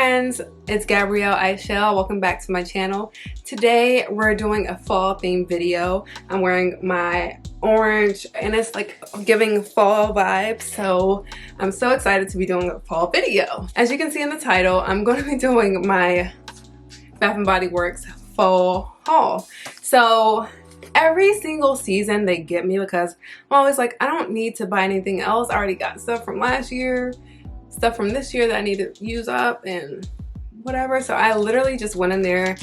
friends, it's Gabrielle Ishell. Welcome back to my channel. Today we're doing a fall themed video. I'm wearing my orange and it's like giving fall vibes, so I'm so excited to be doing a fall video. As you can see in the title, I'm going to be doing my Bath & Body Works fall haul. So every single season they get me because I'm always like, I don't need to buy anything else. I already got stuff from last year, stuff from this year that I need to use up and whatever. So I literally just went in there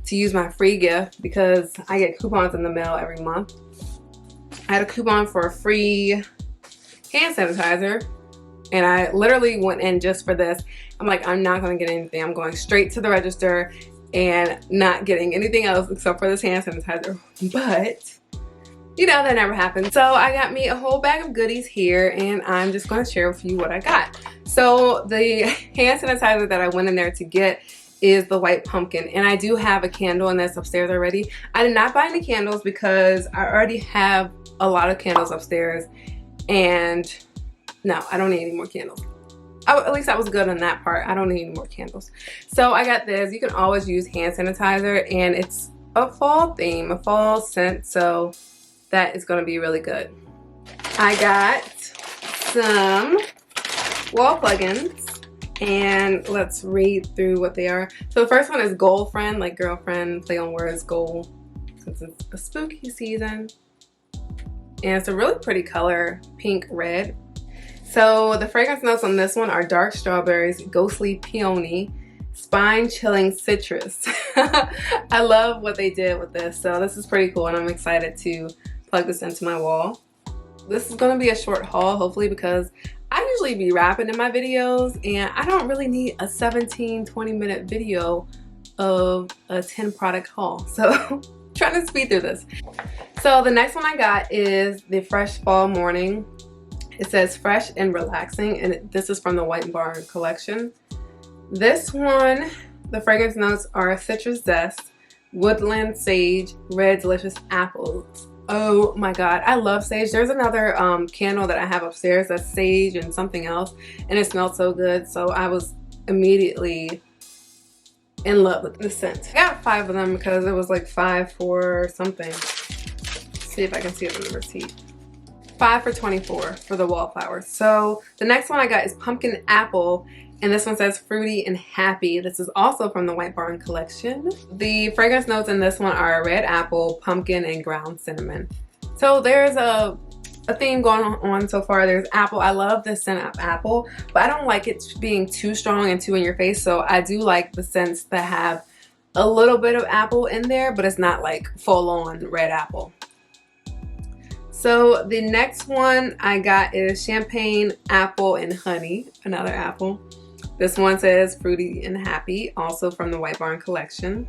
to use my free gift because I get coupons in the mail every month. I had a coupon for a free hand sanitizer and I literally went in just for this. I'm like, I'm not gonna get anything. I'm going straight to the register and not getting anything else except for this hand sanitizer. But you know, that never happened. So I got me a whole bag of goodies here and I'm just going to share with you what I got. So the hand sanitizer that I went in there to get is the white pumpkin, and I do have a candle in this upstairs already. I did not buy any candles because I already have a lot of candles upstairs, and no, I don't need any more candles. At least I was good on that part. I don't need any more candles. So I got this. You can always use hand sanitizer and it's a fall theme, a fall scent, so that is going to be really good. I got some wall plugins and let's read through what they are. So the first one is Ghoul friend, like girlfriend, play on words, Ghoul, since it's a spooky season. And it's a really pretty color, pink red. So the fragrance notes on this one are dark strawberries, ghostly peony, spine chilling citrus. I love what they did with this, so this is pretty cool and I'm excited to plug this into my wall. This is going to be a short haul hopefully because I usually be rapping in my videos and I don't really need a 17-20 minute video of a 10 product haul, so trying to speed through this. So the next one I got is the Fresh Fall Morning. It says fresh and relaxing, and this is from the White Barn collection. This one, the fragrance notes are citrus zest, woodland sage, red delicious apples. Oh my god, I love sage. There's another candle that I have upstairs that's sage and something else, and it smells so good, so I was immediately in love with the scent. I got 5 of them because it was like 5 for something. Let's see if I can see it on the receipt. 5 for $24 for the Wallflowers. So the next one I got is pumpkin apple, and this one says fruity and happy. This is also from the White Barn collection. The fragrance notes in this one are red apple, pumpkin, and ground cinnamon. So there's a theme going on so far. There's apple. I love the scent of apple, but I don't like it being too strong and too in your face. So I do like the scents that have a little bit of apple in there, but it's not like full on red apple. So the next one I got is champagne, apple, and honey, another apple. This one says fruity and happy, also from the White Barn collection.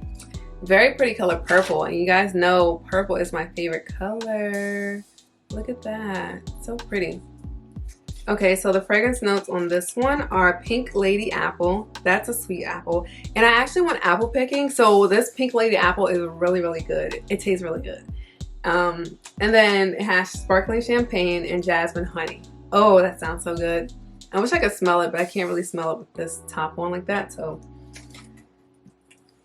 Very pretty color, purple, and you guys know purple is my favorite color. Look at that, so pretty. Okay, so the fragrance notes on this one are Pink Lady Apple. That's a sweet apple, and I actually went apple picking, so this Pink Lady Apple is really, really good. It tastes really good. And then it has sparkling champagne and jasmine honey. Oh, that sounds so good. I wish I could smell it, but I can't really smell it with this top on like that, so.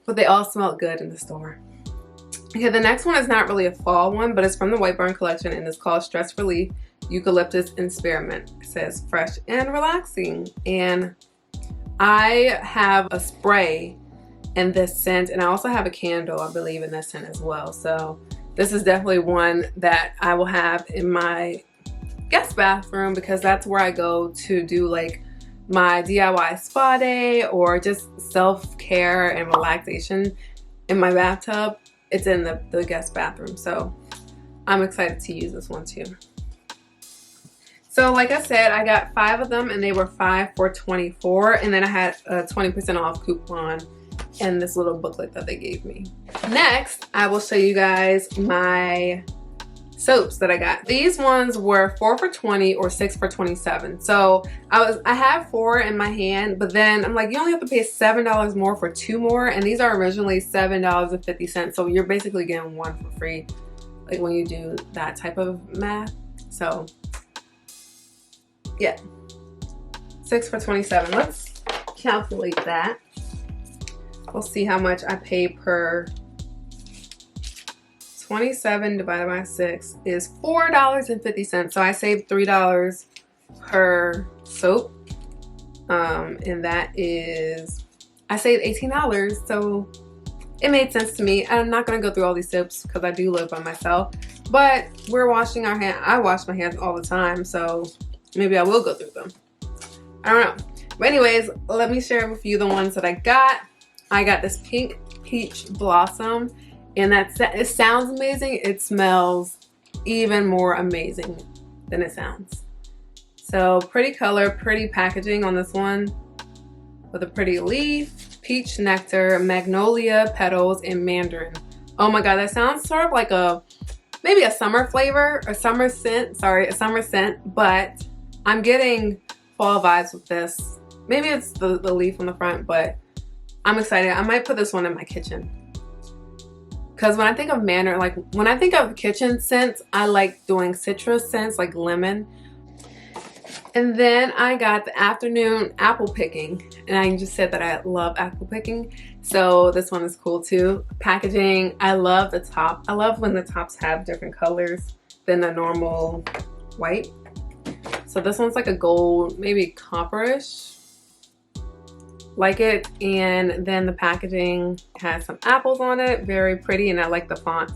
But they all smell good in the store. Okay, the next one is not really a fall one, but it's from the White Barn collection and it's called Stress Relief Eucalyptus and Spearmint. It says fresh and relaxing. And I have a spray in this scent, and I also have a candle, I believe, in this scent as well. So this is definitely one that I will have in my guest bathroom because that's where I go to do like my DIY spa day or just self-care and relaxation in my bathtub. It's in the guest bathroom, so I'm excited to use this one too. So like I said, I got 5 of them and they were 5 for $24, and then I had a 20% off coupon in this little booklet that they gave me. Next, I will show you guys my soaps that I got. These ones were 4 for $20 or 6 for $27. So I have 4 in my hand, but then I'm like, you only have to pay $7 more for 2 more, and these are originally $7.50. So you're basically getting 1 for free, like when you do that type of math. So yeah, 6 for $27. Let's calculate that. We'll see how much I pay per 27 divided by 6 is $4.50. So I saved $3 per soap. And that is, I saved $18. So it made sense to me. I'm not gonna go through all these soaps because I do live by myself, but we're washing our hands. I wash my hands all the time, so maybe I will go through them. I don't know. But anyways, let me share with you the ones that I got. I got this pink peach blossom, and it sounds amazing. It smells even more amazing than it sounds. So pretty color, pretty packaging on this one with a pretty leaf. Peach nectar, magnolia petals, and mandarin. Oh my god, that sounds sort of like maybe a summer flavor, a summer scent, sorry, a summer scent, but I'm getting fall vibes with this. Maybe it's the leaf on the front, but I'm excited. I might put this one in my kitchen. Because when I think of mandarin, like when I think of kitchen scents, I like doing citrus scents like lemon. And then I got the afternoon apple picking, and I just said that I love apple picking, so this one is cool too. Packaging, I love the top. I love when the tops have different colors than the normal white. So this one's like a gold, maybe copperish, like it. And then the packaging has some apples on it, very pretty, and I like the font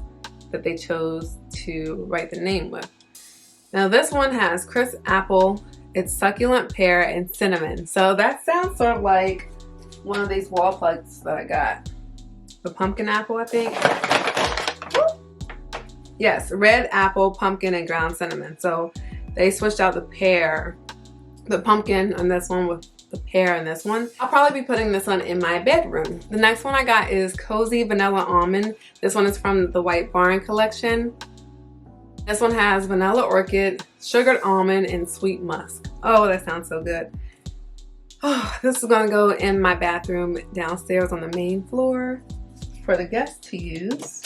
that they chose to write the name with. Now this one has crisp apple, it's succulent pear, and cinnamon. So that sounds sort of like one of these wall plugs that I got. The pumpkin apple, I think. Yes, red apple, pumpkin, and ground cinnamon. So they switched out the pear, the pumpkin on this one with the pear in this one. I'll probably be putting this one in my bedroom. The next one I got is Cozy Vanilla Almond. This one is from the White Barn collection. This one has vanilla orchid, sugared almond, and sweet musk. Oh, that sounds so good. Oh, this is gonna go in my bathroom downstairs on the main floor for the guests to use.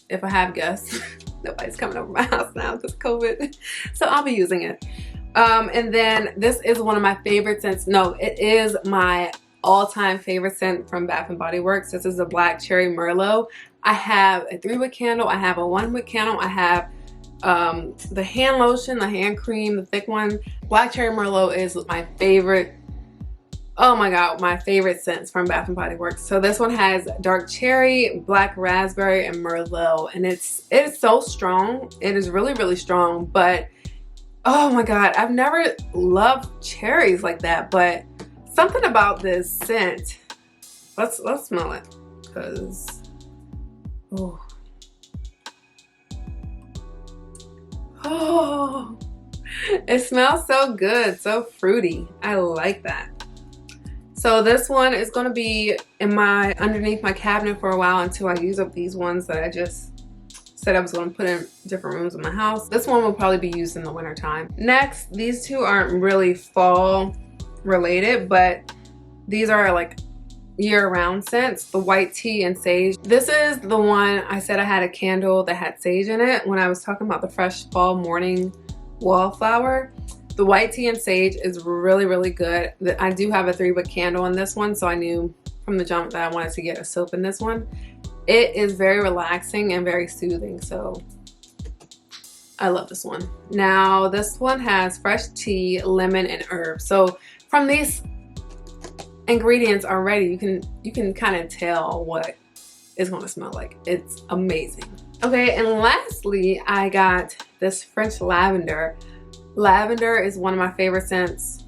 If I have guests. Nobody's coming over my house now because COVID. So I'll be using it. And then this is one of my favorite scents. No, it is my all-time favorite scent from Bath & Body Works. This is the Black Cherry Merlot. I have a 3-wick candle. I have a 1-wick candle. I have the hand lotion, the hand cream, the thick one. Black Cherry Merlot is my favorite. Oh my god, my favorite scents from Bath & Body Works. So this one has dark cherry, black raspberry, and merlot, and it is so strong. It is really, really strong, but oh my god, I've never loved cherries like that, but something about this scent. Let's smell it, because oh, it smells so good, so fruity. I like that. So this one is going to be in underneath my cabinet for a while until I use up these ones that I just said I was going to put in different rooms in my house. This one will probably be used in the winter time. Next, these two aren't really fall related, but these are like year-round scents, the white tea and sage. This is the one I said I had a candle that had sage in it when I was talking about the fresh fall morning wallflower. The white tea and sage is really, really good. I do have a 3-wick candle in this one, so I knew from the jump that I wanted to get a soap in this one. It is very relaxing and very soothing, so I love this one. Now this one has fresh tea, lemon, and herbs. So from these ingredients already, you can kind of tell what it's going to smell like. It's amazing. Okay, and lastly, I got this French lavender. Lavender is one of my favorite scents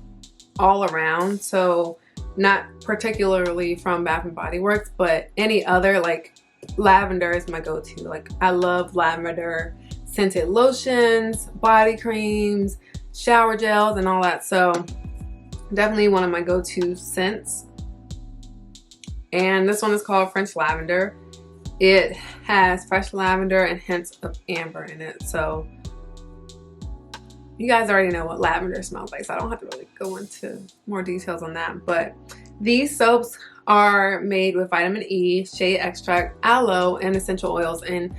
all around, so not particularly from Bath & Body Works, but any other, like lavender is my go-to. Like I love lavender scented lotions, body creams, shower gels, and all that. So definitely one of my go-to scents. And this one is called French Lavender. It has fresh lavender and hints of amber in it. So you guys already know what lavender smells like, so I don't have to really go into more details on that. But these soaps are made with vitamin E, shea extract, aloe, and essential oils. And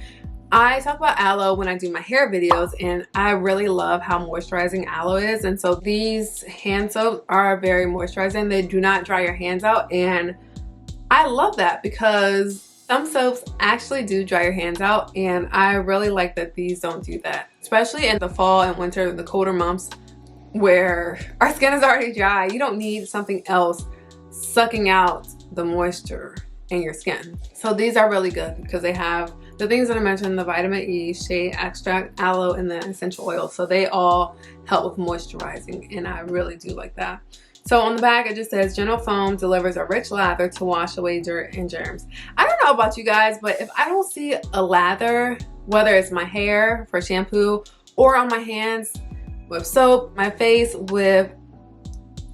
I talk about aloe when I do my hair videos, and I really love how moisturizing aloe is. And so these hand soaps are very moisturizing. They do not dry your hands out, and I love that because some soaps actually do dry your hands out, and I really like that these don't do that, especially in the fall and winter, the colder months where our skin is already dry. You don't need something else sucking out the moisture in your skin. So these are really good because they have the things that I mentioned, the vitamin E, shea extract, aloe, and the essential oil. So they all help with moisturizing, and I really do like that. So on the back, it just says Gentle Foam delivers a rich lather to wash away dirt and germs. I don't know about you guys, but if I don't see a lather, whether it's my hair for shampoo or on my hands with soap, my face with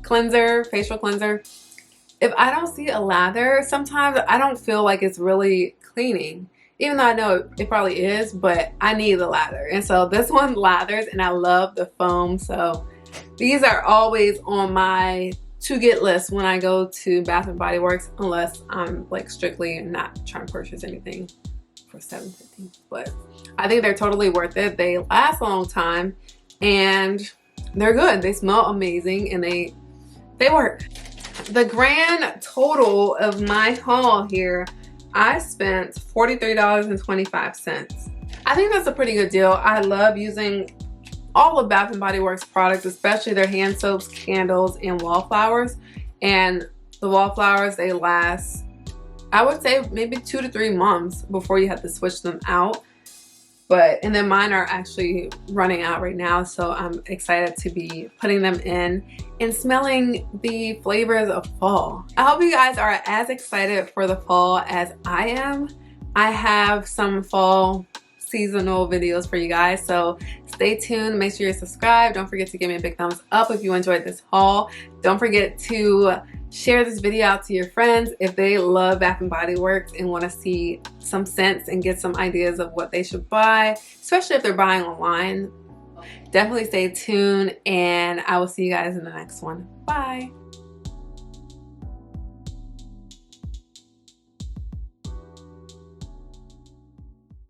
cleanser, facial cleanser, if I don't see a lather, sometimes I don't feel like it's really cleaning. Even though I know it probably is, but I need the lather. And so this one lathers, and I love the foam. So these are always on my to get list when I go to Bath and Body Works, unless I'm like strictly not trying to purchase anything for $7.50. But I think they're totally worth it. They last a long time and they're good. They smell amazing and they work. The grand total of my haul here, I spent $43.25. I think that's a pretty good deal. I love using all of Bath and Body Works products, especially their hand soaps, candles, and Wallflowers. And the Wallflowers, they last, I would say maybe 2 to 3 months before you have to switch them out. And then mine are actually running out right now, so I'm excited to be putting them in and smelling the flavors of fall. I hope you guys are as excited for the fall as I am. I have some fall seasonal videos for you guys, so stay tuned. Make sure you're subscribed. Don't forget to give me a big thumbs up if you enjoyed this haul. Don't forget to share this video out to your friends if they love Bath and Body Works and want to see some scents and get some ideas of what they should buy, especially if they're buying online. Definitely stay tuned, and I will see you guys in the next one. Bye.